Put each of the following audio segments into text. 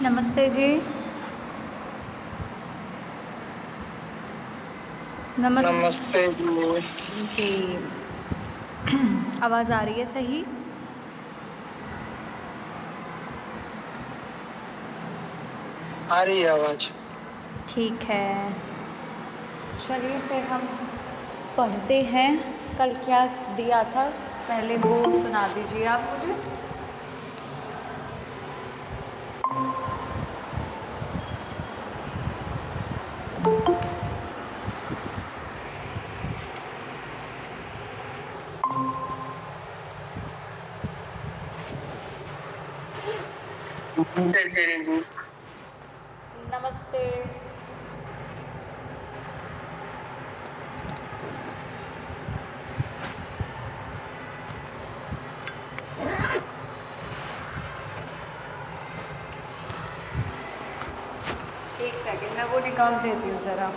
नमस्ते जी। नमस्ते जी। जी। आवाज़ आ रही है सही? आ रही है आवाज। ठीक है। चलिए फिर हम पढ़ते हैं। कल क्या दिया था, पहले वो सुना दीजिए आप मुझे। जी। नमस्ते। एक सेकंड, मैं वो निकाल देती हूँ ज़रा।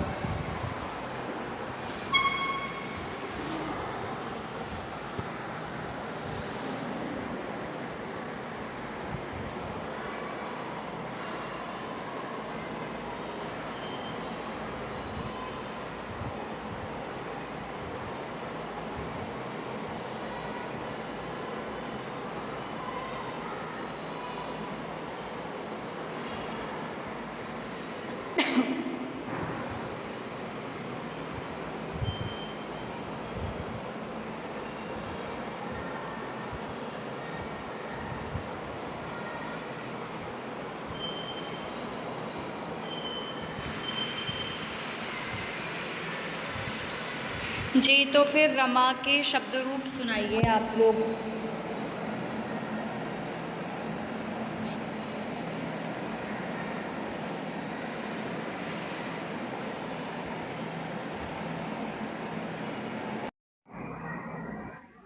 जी, तो फिर रमा के शब्द रूप सुनाइए आप लोग।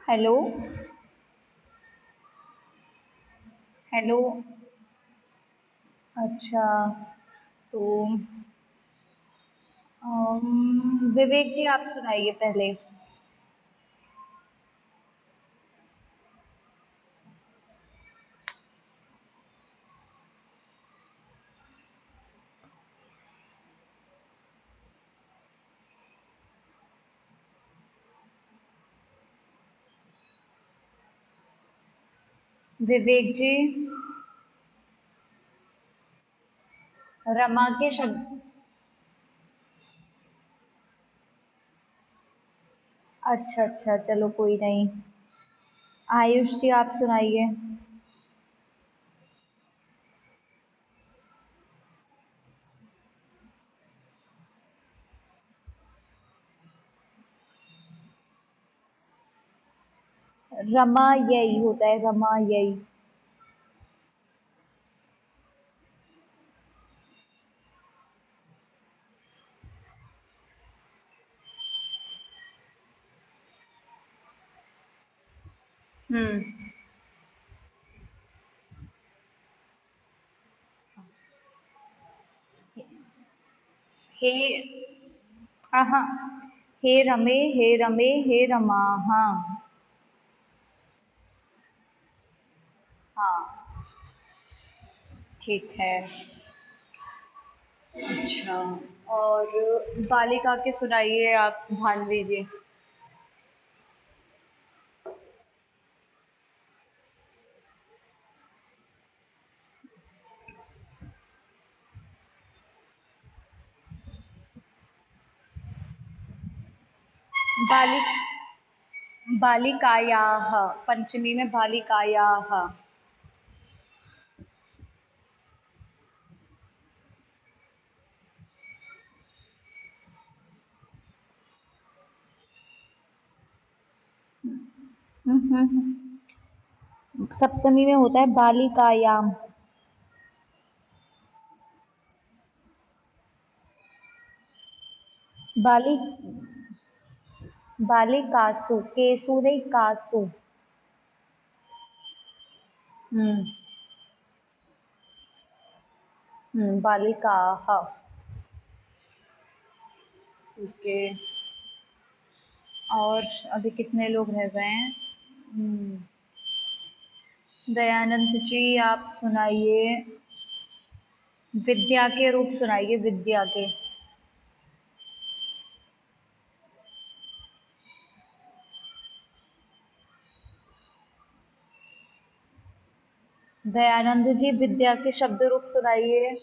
Hello hello. अच्छा, तो विवेक जी आप सुनाइए पहले। विवेक जी, रमा के शब्द। अच्छा अच्छा, चलो कोई नहीं। आयुष जी आप सुनाइए। रमा यही होता है, रमा यही। हम्म। हे। हाँ। हे रमे हे रमा। हाँ। हाँ। ठीक है। अच्छा। और बालिका के सुनाइए आप, भानवी जी। बालिक बालिकायाः। पंचमी में बालिकायाः। सप्तमी में होता है बालिकायाम। बाली बालिकासु, केसु नहीं कासु। हम्म। बालिकाः। ठीक है। और अभी कितने लोग रह गए हैं? दयानंद जी आप सुनाइए। विद्या के रूप सुनाइए, विद्या के। दयानंद जी, विद्या के शब्द रूप सुनाइए।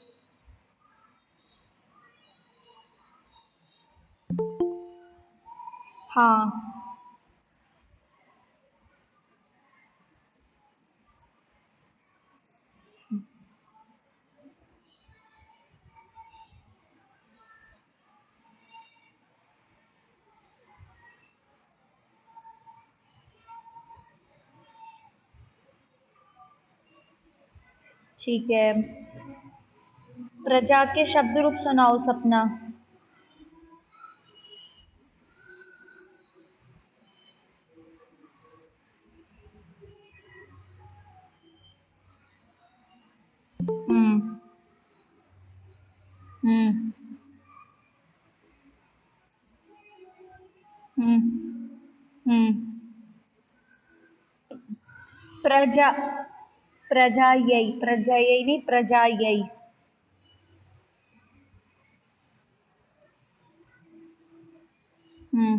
हाँ, ठीक है। प्रजा के शब्द रूप सुनाओ सपना। हम्म। हम्म। हम्म। हम्म। प्रजा, प्रजायै, प्रजायै नहीं, प्रजायै। हम्म।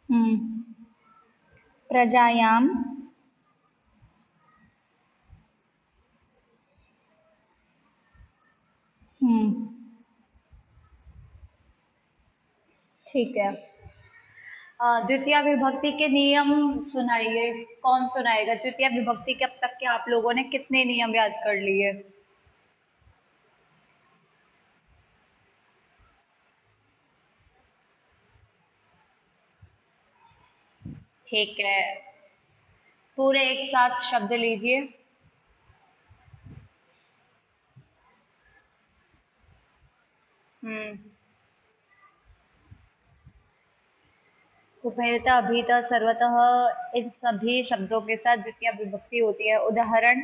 हम्म। प्रजायाम। हम्म। ठीक है। द्वितीय विभक्ति के नियम सुनाइए। कौन सुनाएगा? द्वितीय विभक्ति के अब तक के आप लोगों ने कितने नियम याद कर लिए? ठीक है, पूरे एक साथ शब्द लीजिए। हम्म। कुपेरता, अभीता, सर्वतः, इन सभी शब्दों के साथ द्वितीय विभक्ति होती है। उदाहरण?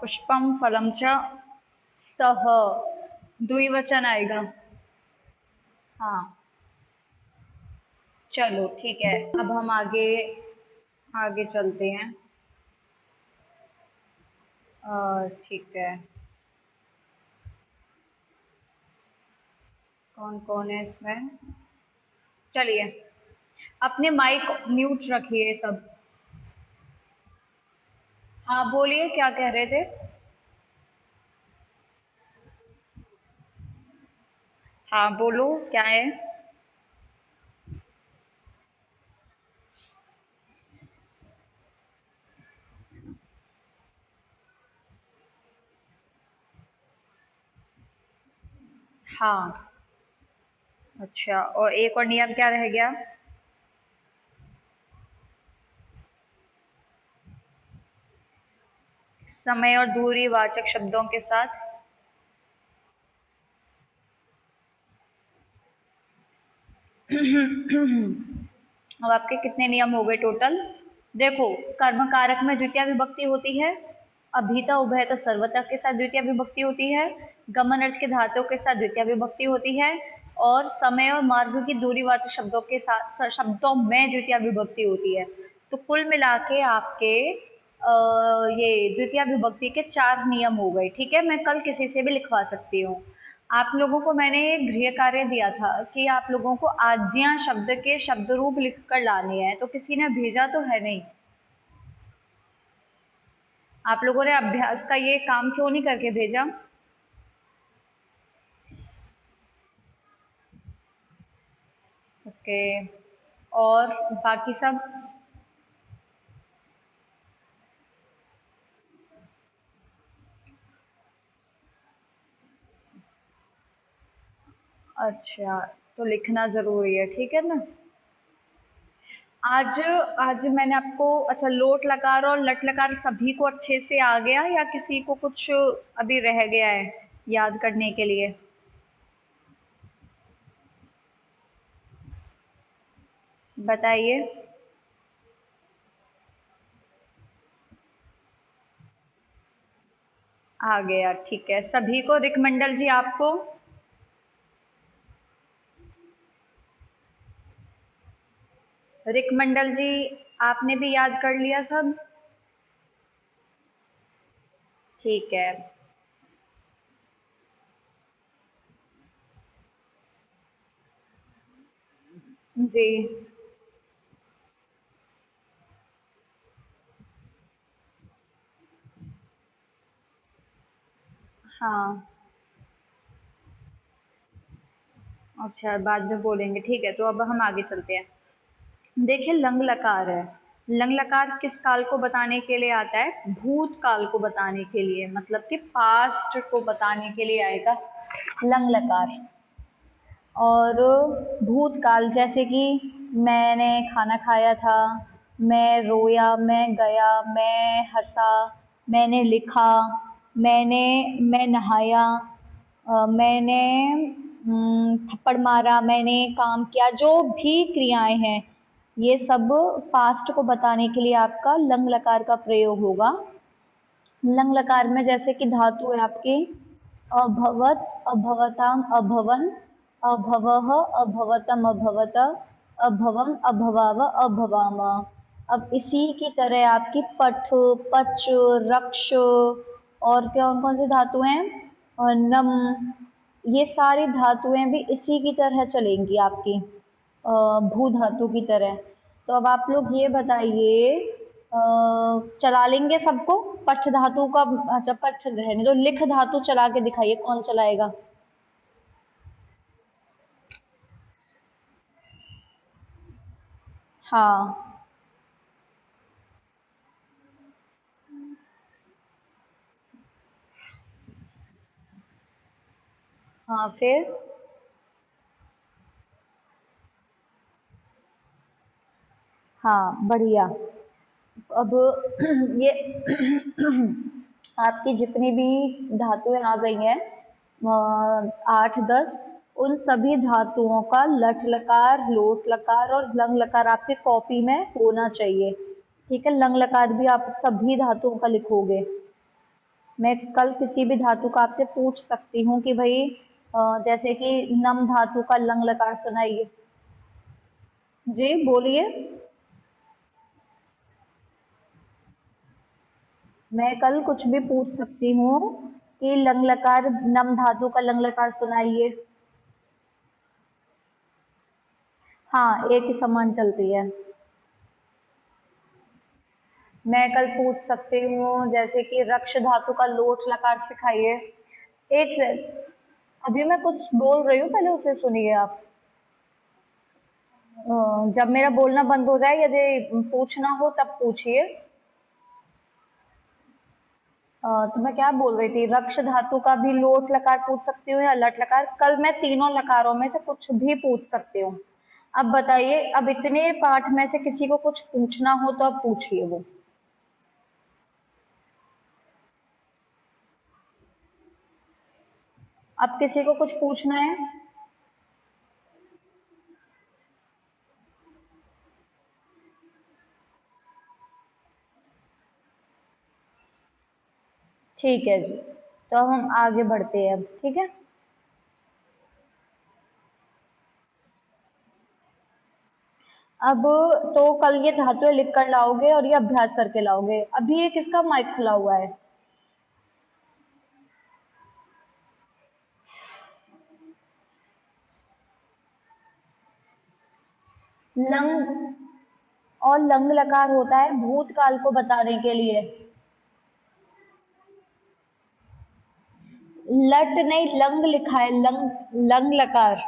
पुष्पम फलम च सह, द्विवचन आएगा। हाँ, चलो ठीक है। अब हम आगे आगे चलते हैं। ठीक है, कौन कौन है इसमें? चलिए, अपने माइक म्यूट रखिए सब। हाँ बोलिए, क्या कह रहे थे? हाँ बोलो, क्या है? हाँ। अच्छा, और एक और नियम क्या रह गया? समय और दूरी वाचक शब्दों के साथ। अब आपके कितने नियम हो गए टोटल? देखो, कर्म कारक में द्वितीय विभक्ति होती है, अभीता उभयता सर्वता के साथ द्वितीय विभक्ति होती है, गमन अर्थ के धातुओं के साथ द्वितीय विभक्ति होती है, और समय और मार्ग की दूरीवाचक शब्दों के साथ शब्दों में द्वितीय विभक्ति होती है। तो कुल मिला के आपके ये द्वितीय विभक्ति के 4 नियम हो गए। ठीक है, मैं कल किसी से भी लिखवा सकती हूँ। आप लोगों को मैंने एक गृह कार्य दिया था कि आप लोगों को आज्ञा शब्द के शब्द रूप लिख कर लाने हैं, तो किसी ने भेजा तो है नहीं। आप लोगों ने अभ्यास का ये काम क्यों नहीं करके भेजा? ओके, और बाकी सब? अच्छा, तो लिखना जरूरी है, ठीक है ना? आज आज मैंने आपको, अच्छा, लोट लकार और लट लकार सभी को अच्छे से आ गया या किसी को कुछ अभी रह गया है याद करने के लिए? बताइए। आ गया, ठीक है। सभी को, रिकमंडल जी आपको? रिकमंडल जी, आपने भी याद कर लिया सब? ठीक है। जी। हाँ। अच्छा, बाद में बोलेंगे, ठीक है। तो अब हम आगे चलते हैं। देखिए, लंग लकार है। लंग लकार किस काल को बताने के लिए आता है? भूतकाल को बताने के लिए, मतलब कि पास्ट को बताने के लिए आएगा लंग लकार। और भूतकाल जैसे कि मैंने खाना खाया था, मैं रोया, मैं गया, मैं हंसा, मैंने लिखा, मैं नहाया, मैंने थप्पड़ मारा, मैंने काम किया, जो भी क्रियाएं हैं ये सब पास्ट को बताने के लिए आपका लंग लकार का प्रयोग होगा। लंग लकार में जैसे कि धातु है आपकी अभवत, अभवताम, अभवन, अभवः, अभवतम, अभवत, अभवम, अभवाव, अभवाम। अब इसी की तरह आपकी पठ, पच, रक्ष, और कौन कौन सी धातुएं हैं? और नम, ये सारी धातुएं भी इसी की तरह चलेंगी आपकी, भू धातु की तरह। तो अब आप लोग ये बताइए, चला लेंगे सबको? पठ धातु का, अच्छा पठ रहने दो, लिख धातु चला के दिखाइए, कौन चलाएगा? हाँ। हाँ, फिर? हाँ, बढ़िया। अब ये आपकी जितनी भी धातुएं आ गई हैं, 8-10, उन सभी धातुओं का लट लकार, लोट लकार और लंग लकार आपकी कॉपी में होना चाहिए। ठीक है, लंग लकार भी आप सभी धातुओं का लिखोगे। मैं कल किसी भी धातु का आपसे पूछ सकती हूँ कि भाई, जैसे कि नम धातु का लंग लकार सुनाइए। जी बोलिए। मैं कल कुछ भी पूछ सकती हूँ कि लंग लकार, नम धातु का लंग लकार सुनाइए। हाँ, एक ही समान चलती है। मैं कल पूछ सकती हूँ जैसे कि रक्ष धातु का लोट लकार सिखाइए। एक से, अभी मैं कुछ बोल रही हूँ, पहले उसे सुनिए आप। जब मेरा बोलना बंद हो जाए, यदि पूछना हो तब पूछिए। तो मैं क्या बोल रही थी, रक्ष धातु का भी लोट लकार पूछ सकती हूँ या लट लकार। कल मैं तीनों लकारों में से कुछ भी पूछ सकती हूँ। अब बताइए, अब इतने पाठ में से किसी को कुछ पूछना हो तो अब पूछिए वो। अब किसी को कुछ पूछना है? ठीक है जी। तो हम आगे बढ़ते हैं अब, ठीक है। अब तो कल ये धातुएं लिख कर लाओगे और ये अभ्यास करके लाओगे। अभी ये किसका माइक खुला हुआ है? लंग और लंग लकार होता है भूतकाल को बताने के लिए। लट नहीं, लंग लिखा है, लंग, लंग लकार।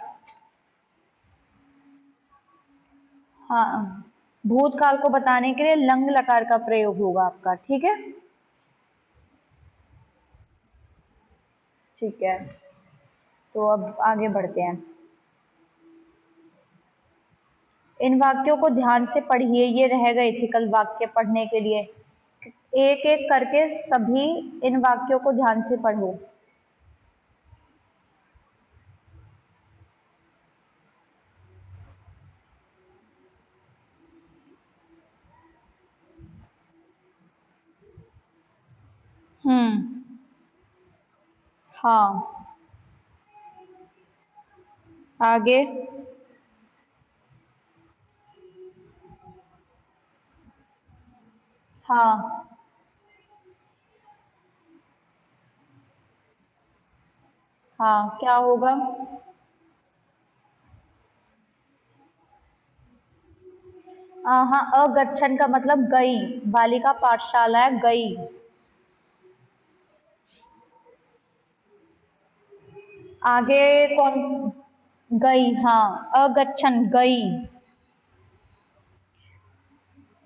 हाँ, भूतकाल को बताने के लिए लंग लकार का प्रयोग होगा आपका, ठीक है। ठीक है, तो अब आगे बढ़ते हैं। इन वाक्यों को ध्यान से पढ़िए, ये रह गए थे कल वाक्य पढ़ने के लिए। एक एक करके सभी इन वाक्यों को ध्यान से पढ़ो। हम्म। हाँ, आगे। हाँ, हाँ, क्या होगा? हाँ, अगच्छन का मतलब गई, बालिका पाठशाला गई। आगे कौन? गई, हाँ, अगच्छन गई।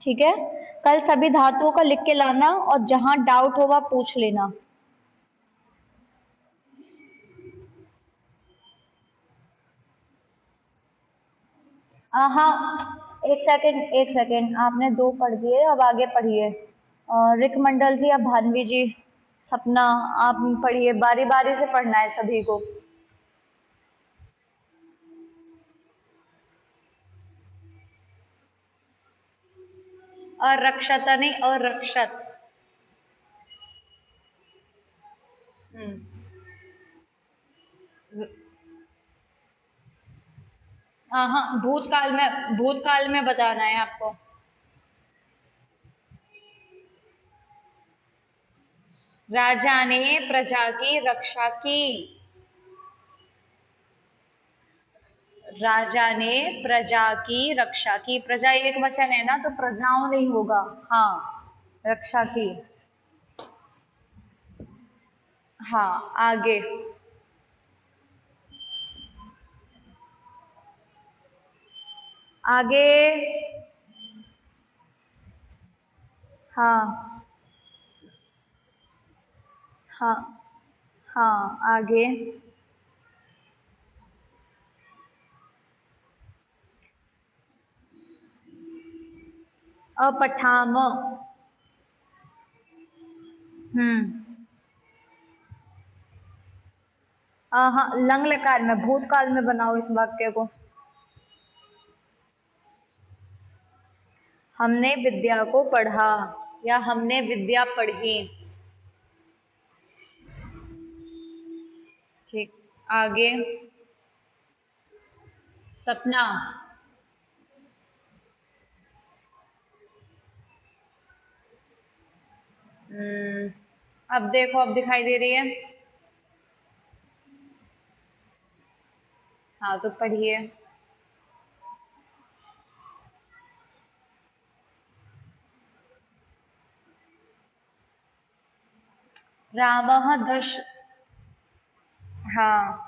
ठीक है। कल सभी धातुओं का लिख के लाना और जहां डाउट हो वह पूछ लेना। हाँ, एक सेकंड, एक सेकंड, आपने दो पढ़ दिए, अब आगे पढ़िए। रिक मंडल जी, अब भानवी जी, सपना, आप पढ़िए, बारी बारी से पढ़ना है सभी को। अरक्षता नहीं, अरक्षत। हम्म। हाँ, भूतकाल में बताना है आपको। राजा ने प्रजा की रक्षा की। राजा ने प्रजा की रक्षा की, प्रजा एक वचन है ना, तो प्रजाओं नहीं होगा। हाँ, रक्षा की। हाँ, आगे। आगे। हाँ, हाँ, हाँ, आगे। अपठाम। हम्म। हाँ, लंग लकार में, भूतकाल में बनाओ इस वाक्य को। हमने विद्या को पढ़ा, या हमने विद्या पढ़ी। ठीक। आगे। सपना। हम्म, अब देखो, अब दिखाई दे रही है। हाँ, तो पढ़िए। रामः दश। हाँ,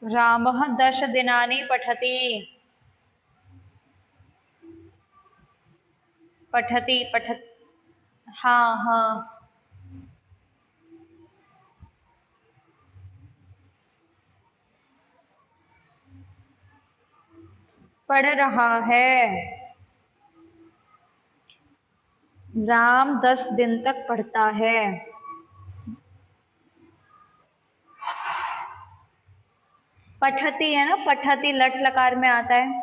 रामः दश दिनानि पठति। पठति, पठत। हाँ, हाँ, पढ़ रहा है। राम 10 दिन तक पढ़ता है। पठती है ना, पठती लट लकार में आता है।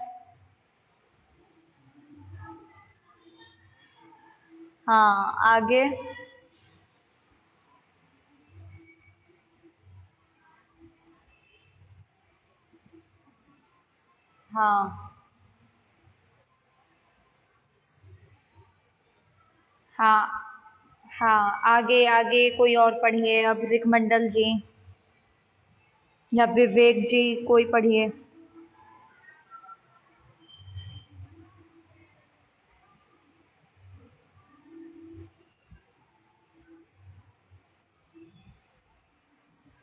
हाँ, आगे। हाँ, हाँ, हाँ, आगे आगे कोई और पढ़िए, अब रिकमंडल जी या विवेक जी, कोई पढ़िए।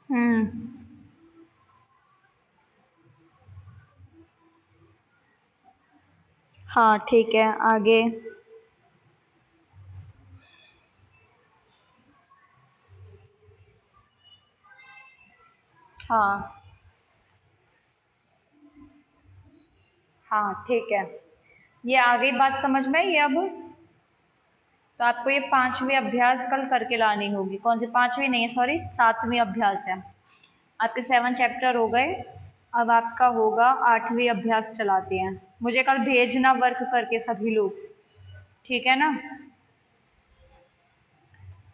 हम्म। हाँ, ठीक है, आगे। हाँ, हाँ, ठीक है। ये आ गई बात समझ में, ये अब। तो आपको ये पांचवी अभ्यास कल करके लानी होगी। कौन सी पांचवी? नहीं है, सॉरी, सातवीं अभ्यास है। आपके 7 चैप्टर हो गए। अब आपका होगा 8वीं अभ्यास चलाते हैं। मुझे कल भेजना वर्क करके सभी लोग, ठीक है ना।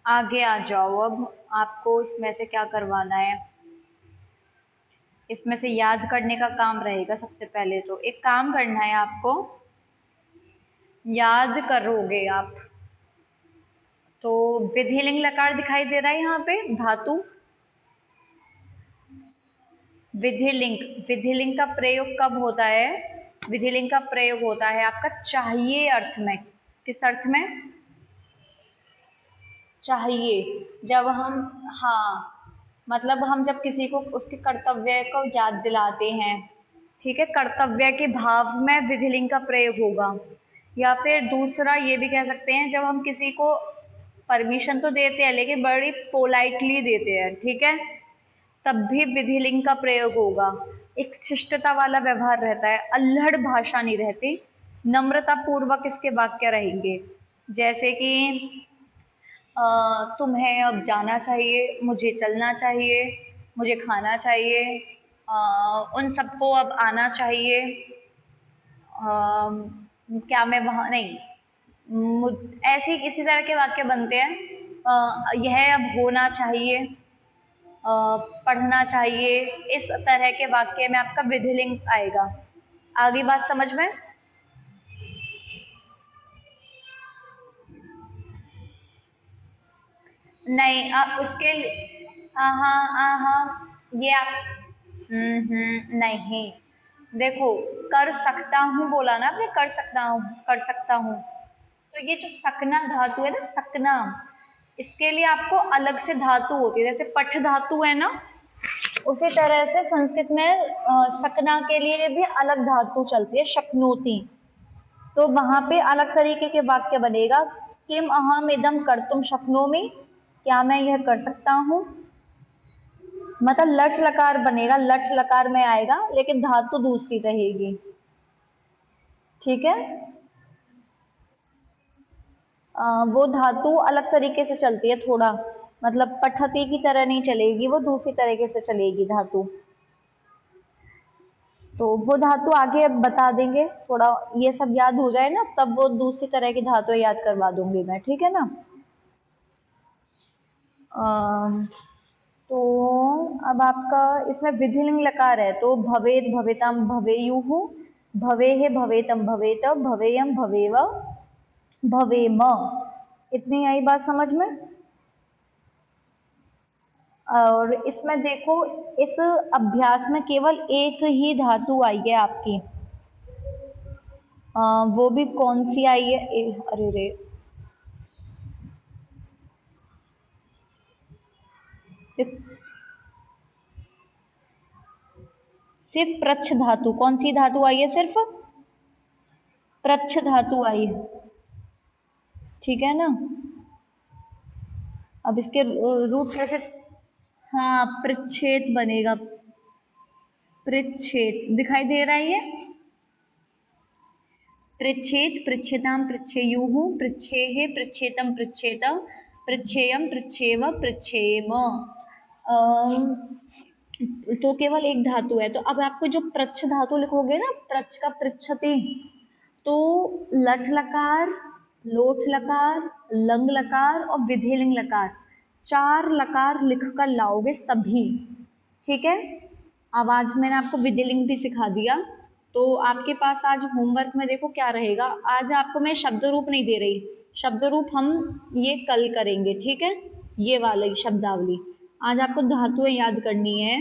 आगे आ जाओ। अब आपको इसमें से क्या करवाना है, इसमें से याद करने का काम रहेगा। सबसे पहले तो एक काम करना है आपको, याद करोगे आप तो विधिलिंग लकार दिखाई दे रहा है यहाँ पे, धातु विधिलिंग। विधिलिंग का प्रयोग कब होता है, विधिलिंग का प्रयोग होता है आपका चाहिए अर्थ में। किस अर्थ में, चाहिए। जब हम, हाँ, मतलब हम जब किसी को उसके कर्तव्य को याद दिलाते हैं, ठीक है, कर्तव्य के भाव में विधिलिंग का प्रयोग होगा। या फिर दूसरा ये भी कह सकते हैं, जब हम किसी को परमिशन तो देते हैं लेकिन बड़ी पोलाइटली देते हैं, ठीक है, तब भी विधिलिंग का प्रयोग होगा। एक शिष्टता वाला व्यवहार रहता है, अल्हड़ भाषा नहीं रहती, नम्रता पूर्वक इसके वाक्य रहेंगे। जैसे कि तुम्हें अब जाना चाहिए, मुझे चलना चाहिए, मुझे खाना चाहिए, उन सबको अब आना चाहिए, क्या मैं वहाँ नहीं, ऐसे ही इसी तरह के वाक्य बनते हैं। यह अब होना चाहिए, पढ़ना चाहिए, इस तरह के वाक्य में आपका विधिलिंग आएगा। आगे बात समझ में, नहीं उसके हाँ हाँ ये आप नहीं, देखो कर सकता हूँ बोला ना आपने, कर सकता हूँ, कर सकता हूँ, तो ये जो सकना धातु है ना, सकना, इसके लिए आपको अलग से धातु होती है। जैसे पठ धातु है ना, उसी तरह से संस्कृत में सकना के लिए भी अलग धातु चलती है, शक्नोती। तो वहां पे अलग तरीके के वाक्य बनेगा, किम अहम इदम कर्तुम शक्नोमि, क्या मैं यह कर सकता हूँ, मतलब लट लकार बनेगा, लट लकार में आएगा लेकिन धातु दूसरी रहेगी, ठीक है। वो धातु अलग तरीके से चलती है थोड़ा, मतलब पठती की तरह नहीं चलेगी, वो दूसरी तरीके से चलेगी धातु। तो वो धातु आगे अब बता देंगे, थोड़ा ये सब याद हो जाए ना, तब वो दूसरी तरह की धातु याद करवा दूंगी मैं, ठीक है ना। तो अब आपका इसमें विधिलिंग लकार है, तो भवेत भवेतम भवेयुः, भवेः भवेतम भवेत, भवेयम भवेव, भवेम। इतनी आई बात समझ में। और इसमें देखो, इस अभ्यास में केवल एक ही धातु आई है आपकी, वो भी कौन सी आई है, अरे रे, सिर्फ प्रच्छ धातु, कौन सी धातु आई है, सिर्फ प्रच्छ धातु आई है, ठीक है ना। अब इसके रूप कैसे, हाँ पृच्छेद बनेगा, पृच्छेद दिखाई दे रहा है ये, पृच्छेद, पृच्छेताम पृच्छेयुः, पृच्छेः पृच्छेतम पृच्छेत, पृच्छेयम पृच्छेव पृच्छेम। तो केवल एक धातु है, तो अब आपको जो प्रच्छ धातु लिखोगे ना, प्रच्छ का पृच्छति, तो लट लकार, लोट लकार, लंग लकार और विधिलिंग लकार, 4 लकार लिख कर लाओगे सभी, ठीक है। अब आज मैंने आपको विधिलिंग भी सिखा दिया, तो आपके पास आज होमवर्क में देखो क्या रहेगा। आज आपको मैं शब्द रूप नहीं दे रही, शब्द रूप हम ये कल करेंगे, ठीक है, ये वाली शब्दावली। आज आपको धातुएं याद करनी है,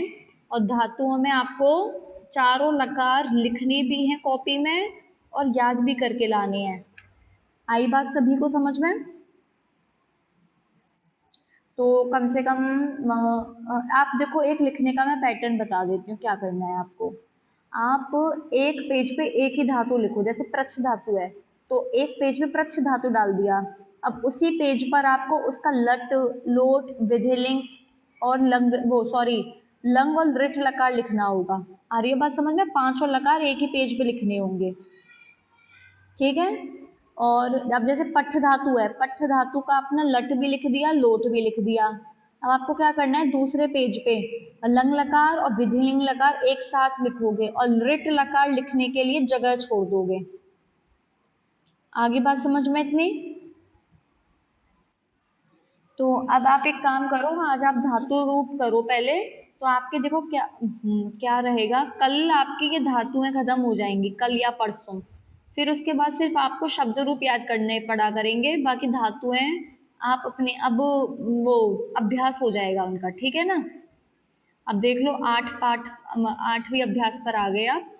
और धातुओं में आपको चारों लकार लिखनी भी है कॉपी में, और याद भी करके लाने हैं। आई बात सभी को समझ में। तो कम से कम आप देखो, एक लिखने का मैं पैटर्न बता देती हूँ क्या करना है आपको। आप एक पेज पे एक ही धातु लिखो, जैसे प्रच्छ धातु है तो एक पेज पे प्रच्छ धातु डाल दिया, अब उसी पेज पर आपको उसका लट, लोट, विधिलिंग और लंग, वो सॉरी, लंग और लृट लकार लिखना होगा। आ रही है बात समझ में, 5 और लकार एक ही पेज पे लिखने होंगे, ठीक है। और अब जैसे पठ धातु है, पठ धातु का आपने लट भी लिख दिया, लोट भी लिख दिया, अब आपको क्या करना है, दूसरे पेज पे लंग लकार और विधिलिंग लकार एक साथ लिखोगे और लृट लकार लिखने के लिए जगह छोड़ दोगे। आगे बात समझ में इतनी? तो अब आप एक काम करो, आज आप धातु रूप करो पहले। तो आपके देखो क्या रहेगा, कल आपकी ये धातुएं खत्म हो जाएंगी, कल या परसों। फिर उसके बाद सिर्फ आपको शब्द रूप याद करने पड़ा करेंगे, बाकी धातुएं आप अपने अब वो अभ्यास हो जाएगा उनका, ठीक है ना। अब देख लो 8वीं अभ्यास पर आ गए आप।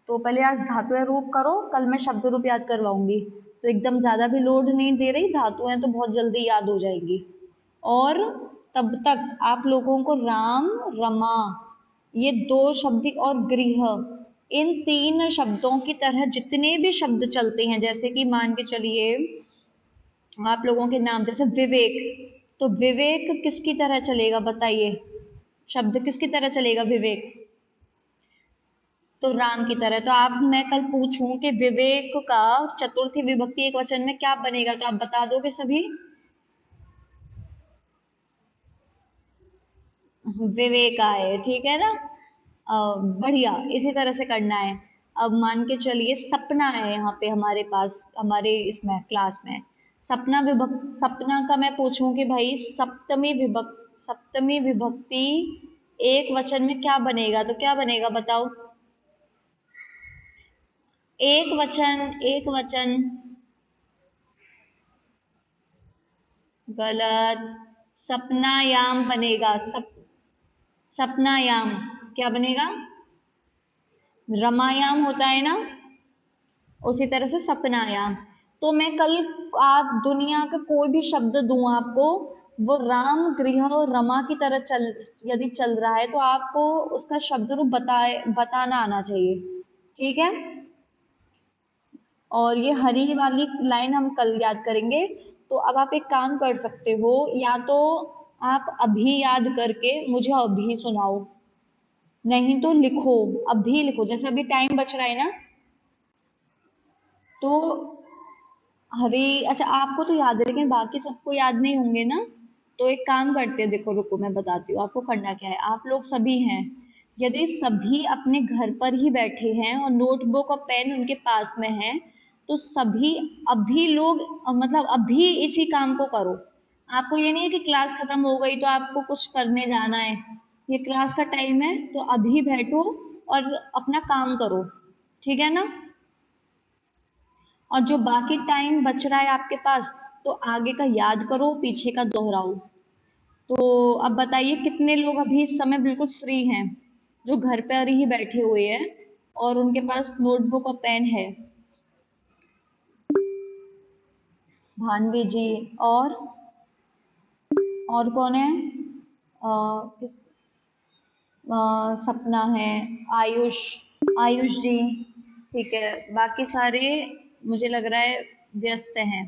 तो पहले आज धातुएं रूप करो, कल मैं शब्द रूप याद करवाऊंगी। तो एकदम ज्यादा भी लोड नहीं दे रही, धातुएं तो बहुत जल्दी याद हो जाएंगी। और तब तक आप लोगों को राम रमा, ये दो शब्द और गृह, इन 3 शब्दों की तरह जितने भी शब्द चलते हैं, जैसे कि मान के चलिए आप लोगों के नाम जैसे विवेक, तो विवेक किसकी तरह चलेगा बताइए, शब्द किसकी तरह चलेगा विवेक, तो राम की तरह। तो आप मैं कल पूछूं कि विवेक का चतुर्थी विभक्ति एक वचन में क्या बनेगा, तो आप बता दोगे सभी? विवेक आए, ठीक है ना। बढ़िया, इसी तरह से करना है। अब मान के चलिए सपना है यहाँ पे हमारे पास, हमारे इसमें क्लास में सपना का मैं पूछूं कि भाई सप्तमी विभक्ति एक वचन में क्या बनेगा, तो क्या बनेगा बताओ? एक वचन गलत, सपनायाम बनेगा। सपनायाम क्या बनेगा? रमायाम होता है ना, उसी तरह से सपनायाम। तो मैं कल आप दुनिया का कोई भी शब्द दूं आपको, वो राम गृह और रमा की तरह यदि चल रहा है, तो आपको उसका शब्द रूप बताना आना चाहिए, ठीक है। और ये हरी वाली लाइन हम कल याद करेंगे। तो अब आप एक काम कर सकते हो, या तो आप अभी याद करके मुझे अभी सुनाओ, नहीं तो लिखो, अभी लिखो, जैसे अभी टाइम बच रहा है ना। तो हरी, अच्छा आपको तो याद है लेकिन बाकी सबको याद नहीं होंगे ना। तो एक काम करते हैं, देखो रुको मैं बताती हूँ आपको करना क्या है। आप लोग सभी हैं, यदि सभी अपने घर पर ही बैठे हैं और नोटबुक और पेन उनके पास में है, तो सभी अभी लोग मतलब अभी इसी काम को करो। आपको ये नहीं है कि क्लास खत्म हो गई तो आपको कुछ करने जाना है, ये क्लास का टाइम है, तो अभी बैठो और अपना काम करो, ठीक है ना। और जो बाकी टाइम बच रहा है आपके पास, तो आगे का याद करो, पीछे का दोहराओ। तो अब बताइए कितने लोग अभी इस समय बिल्कुल फ्री हैं, जो घर पर ही बैठे हुए हैं और उनके पास नोटबुक और पेन है? भानवी जी, और कौन है? किस सपना है, आयुष, आयुष जी, ठीक है। बाकी सारे मुझे लग रहा है व्यस्त हैं,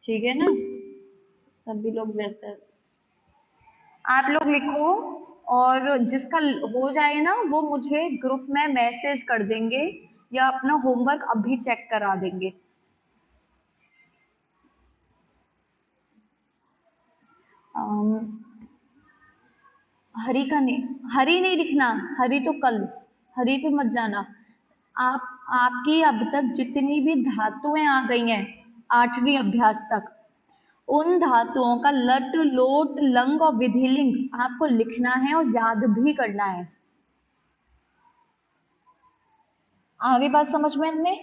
ठीक है ना, सभी लोग व्यस्त हैं। आप लोग लिखो, और जिसका हो जाए ना वो मुझे ग्रुप में मैसेज कर देंगे या अपना होमवर्क अभी चेक करा देंगे। अम, हरी का नहीं, हरी नहीं लिखना, हरी तो कल, हरी पे मत जाना। आपकी अब तक जितनी भी धातुएं आ गई हैं 8वीं अभ्यास तक, उन धातुओं का लट लोट लंग और विधिलिंग आपको लिखना है और याद भी करना है। आगे बात समझ में नहीं?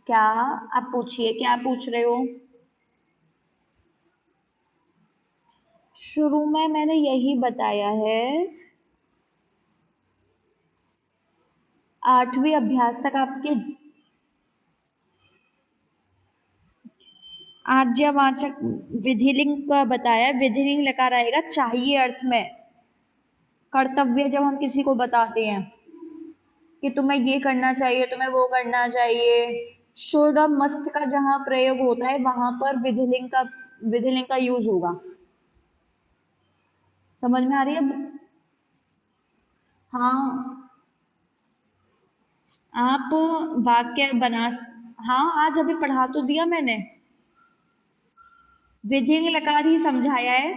क्या आप पूछिए, क्या पूछ रहे हो? शुरू में मैंने यही बताया है, 8वीं अभ्यास तक आपके आज्यवाचक विधिलिंग का बताया, विधिलिंग लकार आएगा चाहिए अर्थ में। कर्तव्य जब हम किसी को बताते हैं कि तुम्हें ये करना चाहिए, तुम्हें वो करना चाहिए, शुड और मस्ट का जहां प्रयोग होता है वहां पर विधिलिंग का यूज होगा। समझ में आ रही है? हाँ, आप वाक्य बना हाँ, आज अभी पढ़ा तो दिया मैंने। विधिलिंग लकार ही समझाया है।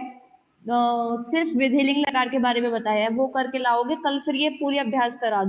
सिर्फ विधिलिंग लकार के बारे में बताया है, वो करके लाओगे कल, फिर ये पूरी अभ्यास करा